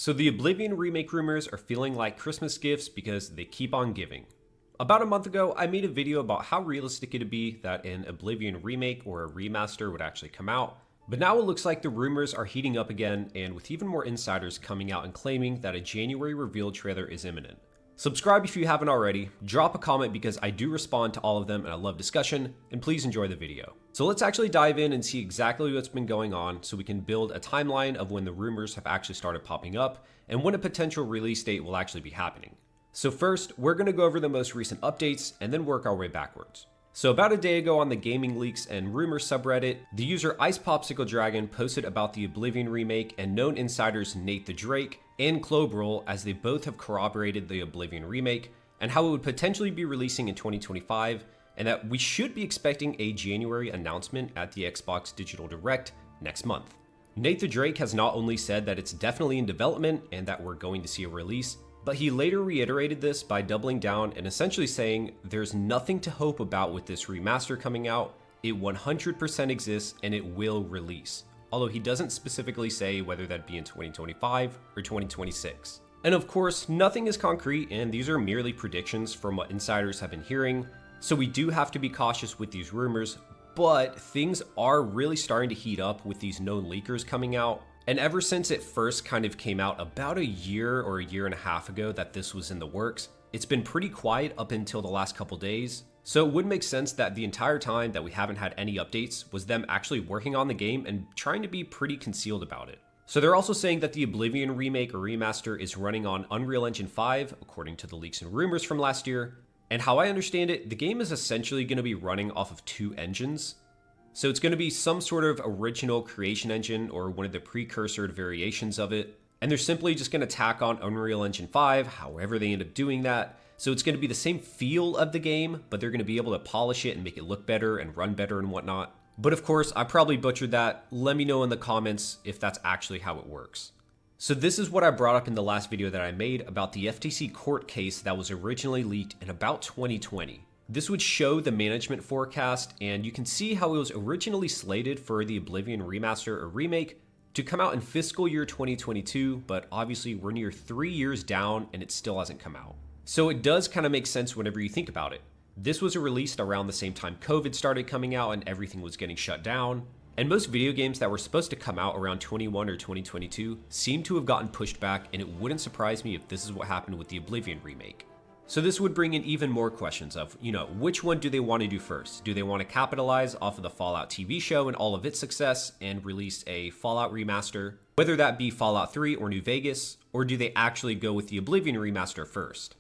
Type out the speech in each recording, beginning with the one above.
So the Oblivion Remake rumors are feeling like Christmas gifts because they keep on giving. About a month ago, I made a video about how realistic it'd be that an Oblivion Remake or a remaster would actually come out, but now it looks like the rumors are heating up again, and with even more insiders coming out and claiming that a January reveal trailer is imminent. Subscribe if you haven't already, drop a comment because I do respond to all of them and I love discussion, and please enjoy the video. So let's actually dive in and see exactly what's been going on so we can build a timeline of when the rumors have actually started popping up and when a potential release date will actually be happening. So first, we're going to go over the most recent updates and then work our way backwards. So about a day ago on the Gaming Leaks and Rumors subreddit, the user Ice Popsicle Dragon posted about the Oblivion remake and known insiders Nate the Drake and Clobrel, as they both have corroborated the Oblivion remake and how it would potentially be releasing in 2025, and that we should be expecting a January announcement at the Xbox Digital Direct next month. Nate the Drake has not only said that it's definitely in development and that we're going to see a release, but he later reiterated this by doubling down and essentially saying there's nothing to hope about with this remaster coming out, it 100% exists and it will release. Although he doesn't specifically say whether that be in 2025 or 2026. And of course, nothing is concrete and these are merely predictions from what insiders have been hearing, so we do have to be cautious with these rumors, but things are really starting to heat up with these known leakers coming out. And ever since it first kind of came out about a year or a year and a half ago that this was in the works, it's been pretty quiet up until the last couple days. So it would make sense that the entire time that we haven't had any updates was them actually working on the game and trying to be pretty concealed about it. So they're also saying that the Oblivion remake or remaster is running on Unreal Engine 5, according to the leaks and rumors from last year. And how I understand it, the game is essentially going to be running off of two engines. So it's going to be some sort of original creation engine or one of the precursor variations of it. And they're simply just going to tack on Unreal Engine 5, however they end up doing that. So it's going to be the same feel of the game, but they're going to be able to polish it and make it look better and run better and whatnot. But of course, I probably butchered that. Let me know in the comments if that's actually how it works. So this is what I brought up in the last video that I made about the FTC court case that was originally leaked in about 2020. This would show the management forecast, and you can see how it was originally slated for the Oblivion remaster or remake to come out in fiscal year 2022, but obviously we're near 3 years down and it still hasn't come out. So it does kind of make sense whenever you think about it. This was released around the same time COVID started coming out and everything was getting shut down. And most video games that were supposed to come out around 21 or 2022 seem to have gotten pushed back, and it wouldn't surprise me if this is what happened with the Oblivion remake. So this would bring in even more questions of, which one do they want to do first? Do they want to capitalize off of the Fallout TV show and all of its success and release a Fallout remaster, whether that be Fallout 3 or New Vegas, or do they actually go with the Oblivion remaster first?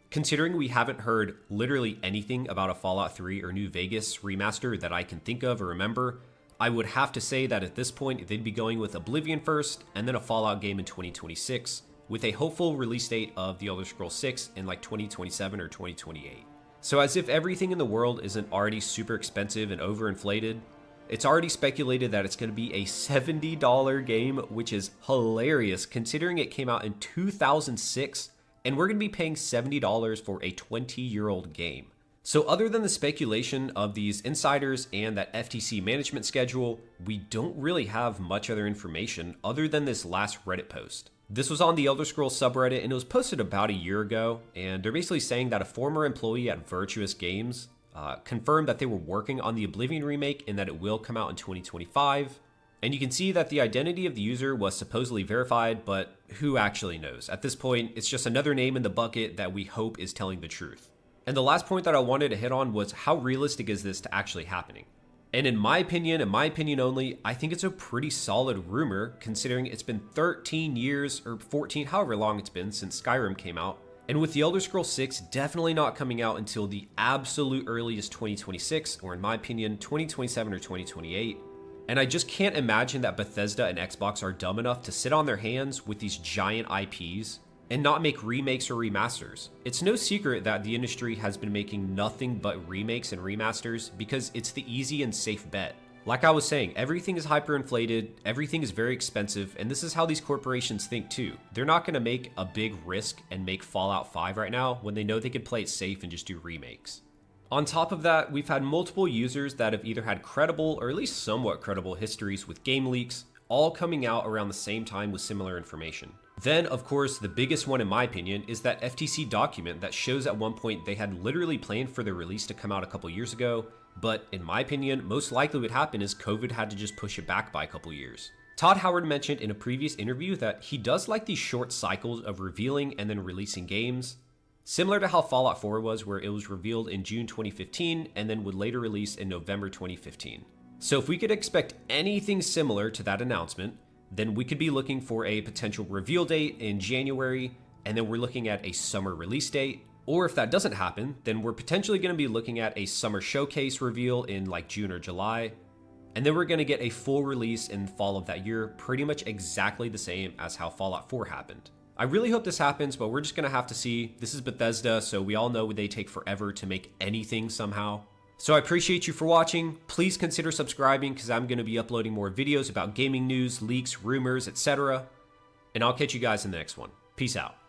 Considering we haven't heard literally anything about a Fallout 3 or New Vegas remaster that I can think of or remember, I would have to say that at this point they'd be going with Oblivion first and then a Fallout game in 2026. With a hopeful release date of The Elder Scrolls 6 in like 2027 or 2028. So as if everything in the world isn't already super expensive and overinflated, it's already speculated that it's going to be a $70 game, which is hilarious considering it came out in 2006 and we're going to be paying $70 for a 20-year-old game. So other than the speculation of these insiders and that FTC management schedule, we don't really have much other information other than this last Reddit post. This was on the Elder Scrolls subreddit and it was posted about a year ago, and they're basically saying that a former employee at Virtuos Games confirmed that they were working on the Oblivion remake and that it will come out in 2025. And you can see that the identity of the user was supposedly verified, but who actually knows? At this point, it's just another name in the bucket that we hope is telling the truth. And the last point that I wanted to hit on was how realistic is this to actually happening? And in my opinion only, I think it's a pretty solid rumor considering it's been 13 years or 14, however long it's been since Skyrim came out. And with The Elder Scrolls 6 definitely not coming out until the absolute earliest 2026, or in my opinion, 2027 or 2028. And I just can't imagine that Bethesda and Xbox are dumb enough to sit on their hands with these giant IPs and not make remakes or remasters. It's no secret that the industry has been making nothing but remakes and remasters because it's the easy and safe bet. Like I was saying, everything is hyperinflated, everything is very expensive, and this is how these corporations think too. They're not going to make a big risk and make Fallout 5 right now when they know they could play it safe and just do remakes. On top of that, we've had multiple users that have either had credible or at least somewhat credible histories with game leaks, all coming out around the same time with similar information. Then, of course, the biggest one in my opinion is that FTC document that shows at one point they had literally planned for the release to come out a couple years ago, but in my opinion, most likely what happened is COVID had to just push it back by a couple years. Todd Howard mentioned in a previous interview that he does like these short cycles of revealing and then releasing games, similar to how Fallout 4 was, where it was revealed in June 2015 and then would later release in November 2015. So if we could expect anything similar to that announcement, then we could be looking for a potential reveal date in January, and then we're looking at a summer release date. Or if that doesn't happen, then we're potentially going to be looking at a summer showcase reveal in like June or July, and then we're going to get a full release in fall of that year, pretty much exactly the same as how Fallout 4 happened. I really hope this happens, but we're just going to have to see. This is Bethesda, so we all know they take forever to make anything somehow. So I appreciate you for watching. Please consider subscribing because I'm going to be uploading more videos about gaming news, leaks, rumors, etc. And I'll catch you guys in the next one. Peace out.